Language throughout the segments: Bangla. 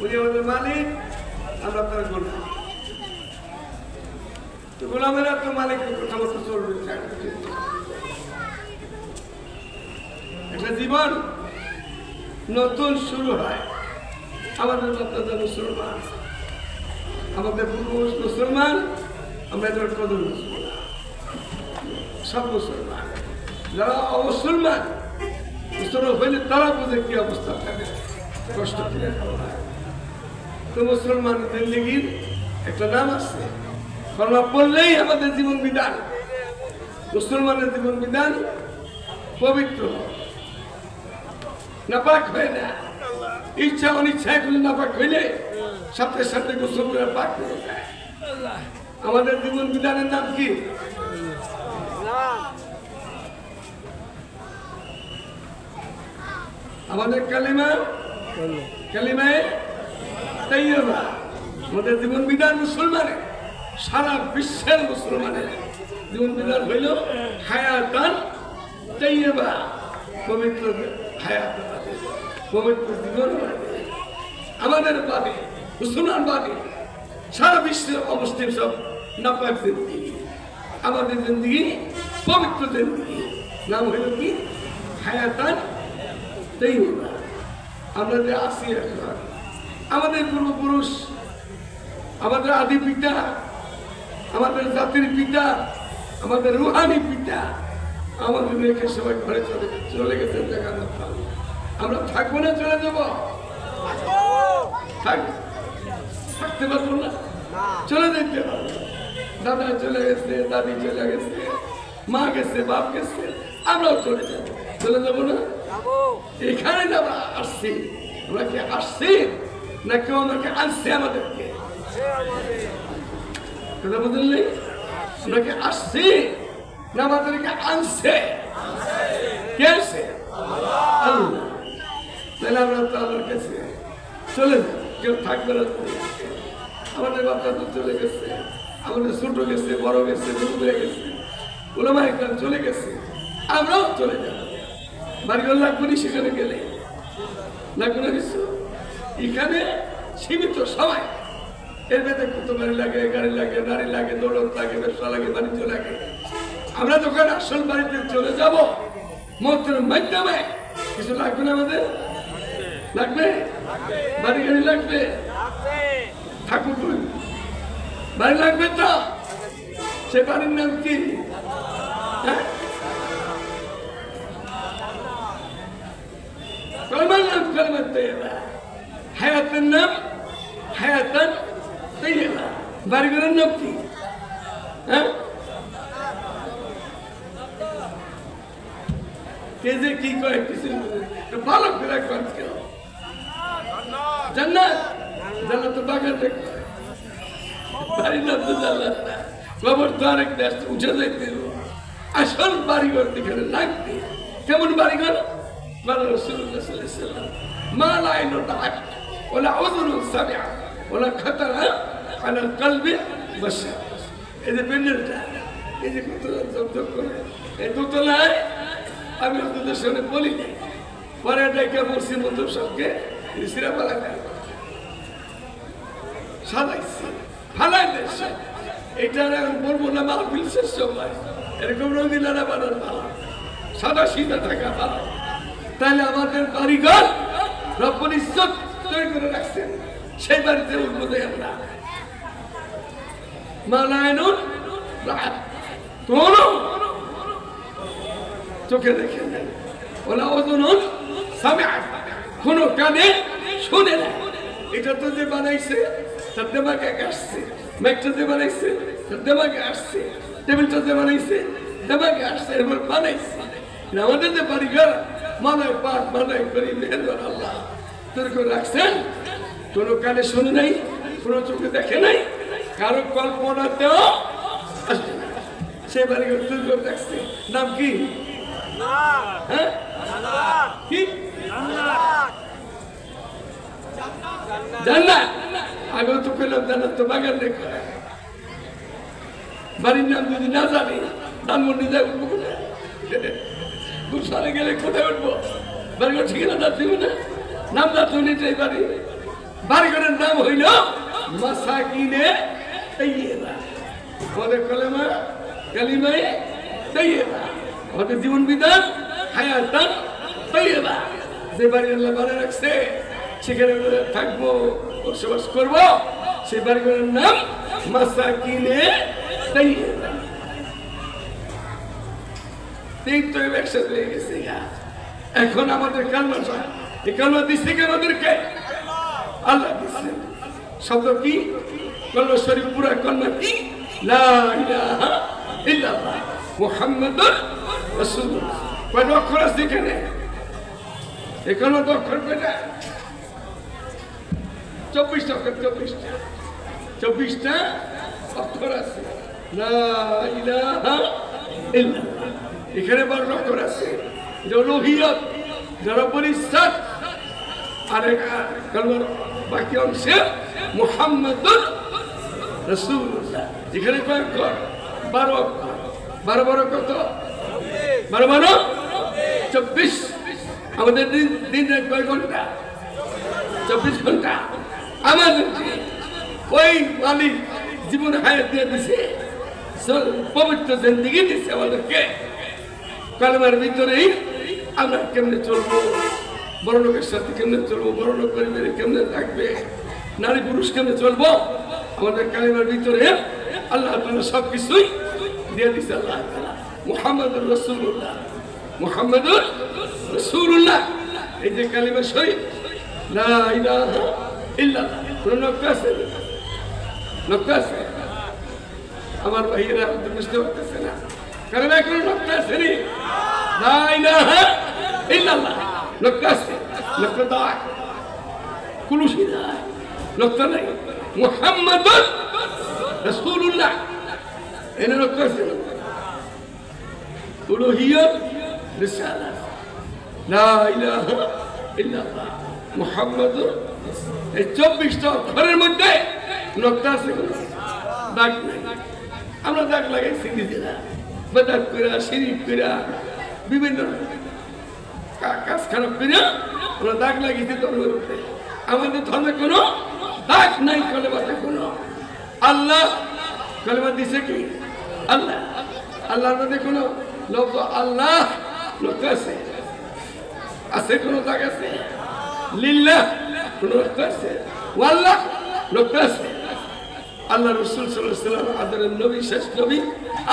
উনি আমাদের মালিক, আমরা তার গোলাম। তো গোলামেরা তো মালিকের কথা মতো চলবে। একটা জীবন নতুন শুরু হয়। আমাদের বাচ্চাদের মুসলমান, আমাদের পূর্বপুরুষ মুসলমান, আমরা এদের কদর মুসলমান, সব মুসলমান। যারা অমুসলমান মুসলমান হইলে তারা বোঝে কি অবস্থা থাকে, কষ্ট করে। তো মুসলমান জিন্দেগির একটা নাম আছে, কলমা পড়লেই আমাদের জীবন বিধান। মুসলমানের জীবন বিধান পবিত্র, নাপাক হয় না। ইচ্ছা অনিচ্ছায় করলে নাপাক হইলে সাথে সাথে গোসল করে পাক হয়ে যায়। আমাদের জীবন বিধানের নাম কি? আমাদের কালিমায়ে তাইয়্যিবা। আমাদের জীবন বিধান মুসলমানের, সারা বিশ্বের মুসলমানের জীবন বিধান হইল হায়াতান তাইয়্যিবা, পবিত্র হায়াত, পবিত্র জীবন। আমাদের বাদে মুসলমান বাদে সারা বিশ্বের অমুসলিম সব নাপাক জিন্দেগি। আমাদের জিন্দেগি পবিত্র জিন্দেগি, নাম হইল কি? হায়াতান তাইয়্যিবা। আমরা যে আছি এখন, আমাদের পূর্বপুরুষ, আমাদের আদি পিতা, আমাদের জাতির পিতা, আমাদের রুহানি পিতা আমাদের রেখে সবাই ঘরে চলে গেছে। আমরা থাকবো না, চলে যাব? থাকতে পারবো না, চলে যেতে পারবো। দাদা চলে গেছে, দাদি চলে গেছে, মা গেছে, বাপ গেছে, আমরাও চলে যাবো। চলে যাবো না? এখানে আমরা আসছি, আমরা কি আসছি না কেউ আমাকে আনছে? আমাদেরকে কথা বুঝলি? আমরা কি আসছি না আমাদেরকে আনছে? কে আছে? আল্লাহ। তাহলে আমরা তো আমার কাছে চলে যাব, কেউ থাকবে না। আমাদের বাচ্চা তো চলে গেছে, আমাদের ছোট গেছে, বড় গেছে, দুপুরে গেছে, ওলামা একদম চলে গেছে, আমরাও চলে যাব। বাড়িঘর লাগবে না সেখানে গেলে, লাগবে না কিছু। এখানে সীমিত সময়, এর ভেতরে কত বাড়ি লাগে, গাড়ি লাগে, নারী লাগে, দৌলত লাগে, ব্যবসা লাগে, বাণিজ্য লাগে। আমরা যখন আসল বাড়িতে চলে যাব, মতের মাধ্যমে কিছু লাগবে না আমাদের? লাগবে? বাড়ি গাড়ি লাগবে, ঠাকুর বাড়ি লাগবে তো। সে বাড়ির নাম কি? কলমার নাম কলমার তাইয়্যিবা, হায়াতের নাম হায়াতান তাইয়্যিবা। বাড়িঘরের নাম কি? কে যে কি করে কিছু ভালো করে জান্নাত। জান্নাত তো বাগান দেখবে, বাড়ির নাম তো জান্নাত না। খবর তো আরেকটা উঠে যাইতে আসল বাড়িঘর এখানে লাগবে। কেমন বাড়িঘর? রাসূলুল্লাহ সাল্লাল্লাহু আলাইহি ওয়াসাল্লাম, মা লা আইনুন রাআত ওয়ালা উযুনুন সামিআত ওয়ালা খাতারা আলাল কলবি বাশার। এই যে প্যান্ডেলটা, এই যে কত জবজব করে, এই দোতলায় আমি আপনাদের সামনে বলি নাই, পরে ডেকে বলছি মতো সবকে সিরা পালা সাজাইছি, ফালাই দিয়েছে। এটা এখন বলবো না মাহফিল শেষ সময়, এরকম রঙিনারা বানার ভালো, সাদা সিধা থাকা ভালো। তাহলে আমাদের বাড়িঘর রব্বুল ইজ্জত তৈরি করে রাখছেন, সেই বাড়িতে উঠবো না আমরা। মালায়নুন রাআত, কোনো চোখে দেখে নেন, ওলা উযুনুন সামিআত, কোনো কানে শুনে না। এটা তো যে বানাইছে তার দেমাগে আসছে, মেঘটা যে বানাইছে তার দেমাগে আসছে, টেবিলটা যে বানাইছে দেমাগে আসছে, এবার বানাইছে। আমাদের যে বাড়িঘর মানায় পাক মানায় করি মেহেরবান আল্লাহ তৈরি করে রাখছেন, কোনো কানে শুনে নাই, কোনো চোখে দেখে নাই, কারো কল্পনাতেও আসবে না। সে বাড়িঘর তৈরি করে রাখছে, নাম কি? হ্যাঁ কি? জান্নাত। আগে তো কইলাম জান্নাত তো বাগান দেখে, বাড়ির নাম যদি না জানি ধানমন্ডি যাই উঠবো কোথায়? গুলশানে গেলে কোথায় উঠবো? বাড়িঘর ঠিকানা যাচ্ছি না, নাম যাচ্ছি এটাই বাড়ি। বাড়িঘরের নাম হইল মাসাকিনে তাইয়্যিবা। আমাদের কালেমা কালিমায়ে তাইয়্যিবা, আমাদের জীবন বিধান হায়াতান তাইয়্যিবা। যে বাড়ি আল্লাহ বানায় রাখছে সেখানে থাকবো, বসবাস করবো, সেই বাড়িঘরের নাম মাসাকিনে তাইয়্যিবা। তিন তো একসাথে হয়ে গেছে। এখন আমাদের কালমা, এই কালমা দিচ্ছে কি আমাদেরকে? আল্লাহ দিচ্ছেন। শব্দ কি? কালমা শরীফ পুরা কালমা কি? লা ইলাহা ইল্লাল্লাহ মুহাম্মাদুর রাসূলুল্লাহ। কয়টা অক্ষর আছে এখানে? এই কালমা তো অক্ষর কয়টা? 24টা অক্ষর। 24টা অক্ষর আছে। লা ইলাহা ইল্লাল্লাহ। এখানে 12 অক্ষর আছে। এটা উলুহিয়ত, রব্বুল ইজ্জত। আর কালমার বাকি অংশে মুহাম্মাদুর রাসূলুল্লাহ। এখানে কয় অক্ষর? 12 অক্ষর। 12 কত? 12 24। আমাদের দিন রাত কয় ঘন্টা? 24 ঘন্টা। আমাদেরকে ওই মালিক জীবন হায়াত দিয়ে দিছে, পবিত্র জিন্দেগি দিছে আমাদেরকে। কালেমার ভিতরেই আমরা কেমনে চলবো, বড় লোকের সাথে কেমনে চলবো, বড় লোক পরিবারে কেমনে থাকবে, নারী পুরুষ কেমনে চলবো, আমাদের কালেমার ভিতরে আল্লাহ তাআলা সবকিছুই দিয়ে দিছে। আল্লাহ তাআলা মুহাম্মাদুর রাসূলুল্লাহ, মুহাম্মাদুর রাসূলুল্লাহ। এই যে কালিমা শরীফ লা ইলাহা ইল্লাল্লাহ, কোন নকশা আছে? নকশা আছে? আমার ভাইয়েরা বুঝতে পারতেছে না, কারণ এখন নকশা আছে নি। লা ইলাহা ইল্লাল্লাহ নকশা আছে, নকশা দায় কুলুশি দায়, নকশা নাই। মুহাম্মাদুর রাসূলুল্লাহ এনে নকশা আছে। উলুহিয়ত রিসালাত লা ইলাহা ইল্লাল্লাহ মুহাম্মাদুর। এই 24টা অক্ষরের মধ্যে নকশা আছে, দাগ নাই। আমরা দাগ লাগাইছি নিজেরা, বেদাত করে, শিরিক করে, বিভিন্ন কাজ খারাপ করে আমরা দাগ লাগিয়েছি ধর্মের উপরে। আমাদের ধর্মে কোনো দাগ নাই, কলেমাতে কোনো। আল্লাহ কলেমা দিছে কি? আল্লাহ। আল্লাহর মধ্যে কোনো লফজ আল্লাহ নকশা আছে? আছে কোনো দাগ আছে? লিল্লাহ কোনো নকশা আছে? ওয়াল্লাহ নকশা আছে? আল্লাহ রাসূল সাল্লাল্লাহু আলাইহি ওয়াসাল্লাম আদরের নবী, শেষ নবী,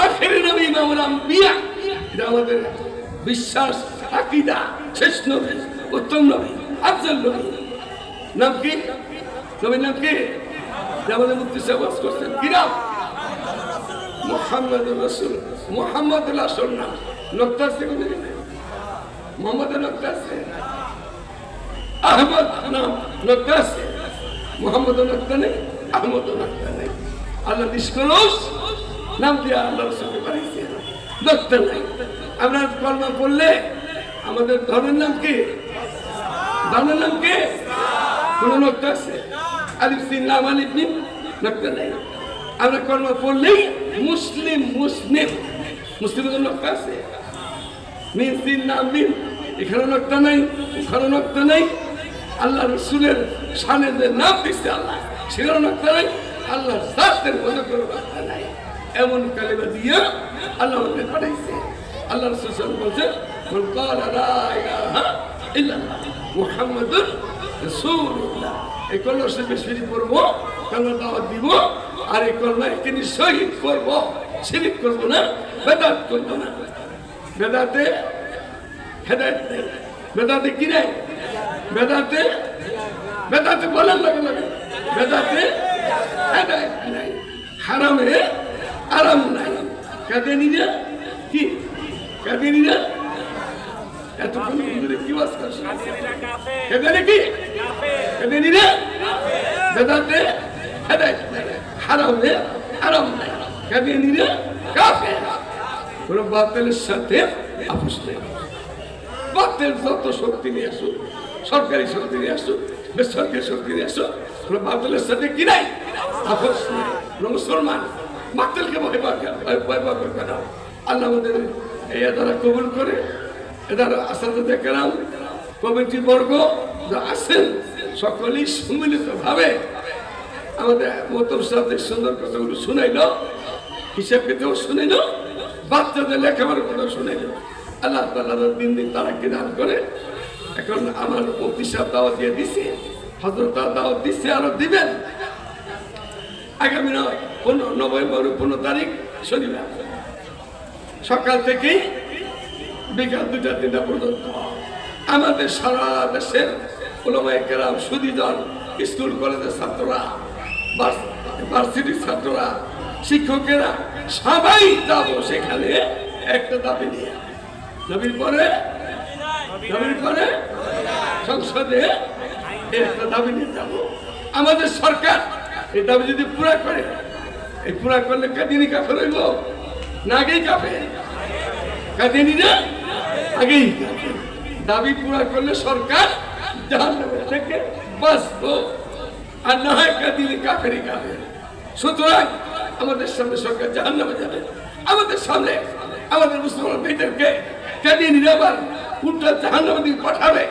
আখিরি নবী, ইমামুল আম্বিয়া। এটা আমাদের বিশ্বাস, আকীদা। শেষ নবী, উত্তম নবী, আফজল নবী। নাম কি? নবীর নাম কি? আমাদের মুফতি সাহেব ওয়াজ করছেন, কি নাম? মুহাম্মাদুর রাসূল। মুহাম্মাদুল আসল নাম। নকশা আছে কোন জায়গায়? মুহাম্মাদের নকশা আছে? আহমদ নাম নকশা আছে? মুহাম্মাদের নকশা নেই, আহমদের নকশা নেই। আল্লাহ নিষ্কলুষ নাম দিয়ে আল্লাহ রাসূলকে বানিয়েছে, নকশা নাই। আমরা কলমা পড়লে আমাদের ধর্মের নাম কি? ধর্মের নাম কি? কোন নকশা আছে? আলিফ সিন লাম আলিফ মিম নকশা নাই। আমরা কলমা পড়লেই মুসলিম, মুসলিম। মুসলিমের নকশা আছে? মিম সিন লাম মিম, এখানে নকশা নাই, ওখানে নকশা নাই। আল্লাহ রাসূলের শানে যে নাম দিচ্ছে আল্লাহ, সেখানে নকশা নাই। আল্লাহর জাতের মধ্যে কোনো নকশা নাই। এমন কালিমা দিয়ে আল্লাহ আমাদের পাঠাইছে। আল্লাহ রাসূল সাল্লাল্লাহু আলাইহি ওয়াসাল্লাম বলেছেন, মান ক্বালা লা ইলাহা ইল্লাল্লাহ মুহাম্মাদুর রাসূলুল্লাহ। এই কলমা বেশি পড়বো, কলমা দাওয়াত দিব, আর এই কলমা তিনি শহীদ করবো। শিরিক করবো না, বেদাত করবো না। বেদাতে হেদায়েত নেই। বেদাতে কি নাই? বেদাতে বেদাতে বলার লাগে লাগে, বেদাতে হেদায়েত নাই। হারামে আরাম নাই। কাদেনীরা কি? কাদেনীরা এতক্ষণ কি ওয়াজ করছে? কাদেনী কি? কাদেনীরা বেদাতে হেদায়েত নাই, হারামে আরাম নাই। কাদেনীরা কাফের। কোন বাতিলের সাথে আপোষ নেই। বাতিল যত শক্তি নিয়ে আসুক, সরকারি শক্তি নিয়ে আসুক, বেসরকারি শক্তি নিয়ে আসুক, কোন বাতিলের সাথে কি নাই? আপোষ নেই। মুসলমান বাতিলকে ভয় পাবে কেন? আল্লাহ আমাদের এই দ্বারা কবুল করে। এদার আসাদে কেরাম, কমিটি বর্গ আছেন, সকলেই সম্মিলিত ভাবে আমাদের মোহতরম সাহেব সুন্দর কথাগুলো শুনাইল, হিসাব কিতাব শুনাইল, বাচ্চাদের লেখাপড়ার কথা শুনাইল। আল্লাহ তাআলা দিন দিন তারাক্কি দান করে। এখন আমার মুফতি সাহেব দাওয়াত দিয়ে দিছে, হযরত দাওয়াত দিচ্ছে, আরো দিবেন। আগামী নভেম্বর 15 তারিখ শনিবার সকাল থেকেই বিকাল 2টা-3টা পর্যন্ত আমাদের সারা দেশের উলামায়ে কেরাম, সুধীজন, স্কুল কলেজের ছাত্ররা, ভার্সিটির ছাত্ররা, শিক্ষকেরা সবাই যাবো সেখানে একটা দাবি নিয়ে। নবীর পরে সংসদে একটা দাবি নিয়ে যাবো। আমাদের সরকার এই দাবি যদি পুরা করে, এই পুরা করলে কাদিনী কাফের হইব না আগেই কাফের? কাদিনী না আগেই কাফের। দাবি পুরা করলে সরকার জাহান্নামের থেকে বাঁচবো, আর না হয় কাদিনী কাফেরই কাফের। সুতরাং আমাদের সামনে সরকার জাহান্নামে যাবে, আমাদের সামনে আমাদের মুসলমান ভাইদেরকে কাদিনী আবার উল্টা জাহান্নামের দিকে পাঠাবে।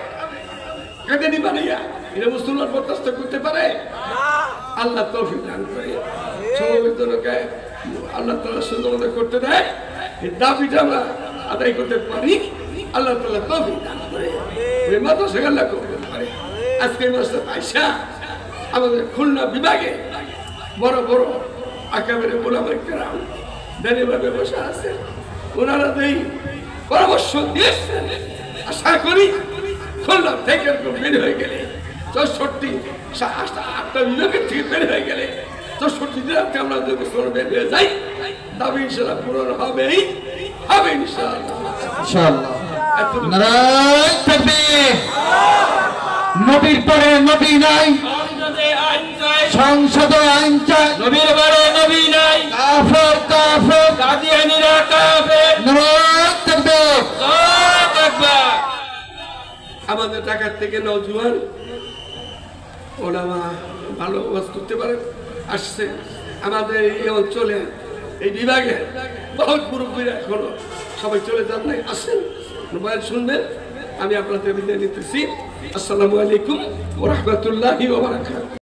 কাদিনী বানাইয়া এটা মুসলমান বরদাস্ত করতে পারে? আল্লাহ তৌফিক দান করে, সমবেতনকে আল্লাহ তাআলা সুন্দর করতে দেয়, এই দাবিটা আমরা আদায় করতে পারি। আল্লাহ তাআলা তৌফিক দান করে, ওই মাদ্রাসা আল্লাহ করতে পারে। আজকে মাস্টার আয়েশা আমাদের খুলনা বিভাগে বড় বড় আকাবের উলামায়ে কেরাম দাঁড়িয়ে বসে আছে, ওনারা এই পরামর্শ দিয়েছেন। আশা করি খুলনা থেকে বের হয়ে গেলে 64-8টা বিভাগের থেকে বের হয়ে গেলে 64 জেলাতে আমরা যদি বের হয়ে যাই, দাবি ইনশাআল্লাহ পূরণ হবেই হবে ইনশাআল্লাহ। নারায়ে তাকবীর। নবীর পরে নবী নাই, সংসদে আইন চাই, নবীর পরে নবী নাই, কাফের কাফের, কাদিয়ানীরা কাফের। নারায়ে তাকবীর। আল্লাহু আকবার। আমাদের টাকার থেকে নওজোয়ান ওলামা ভালো ওয়াজ করতে পারে আসছে আমাদের এই অঞ্চলে, এই বিভাগে বহুত মুরব্বীরা এখনো সবাই চলে যান নাই, আসেন মোবাইল শুনবেন। আমি আপনাদের বিদায় নিতেছি। আসসালামু আলাইকুম ওয়া রাহমাতুল্লাহি ওয়া বারাকাতুহু।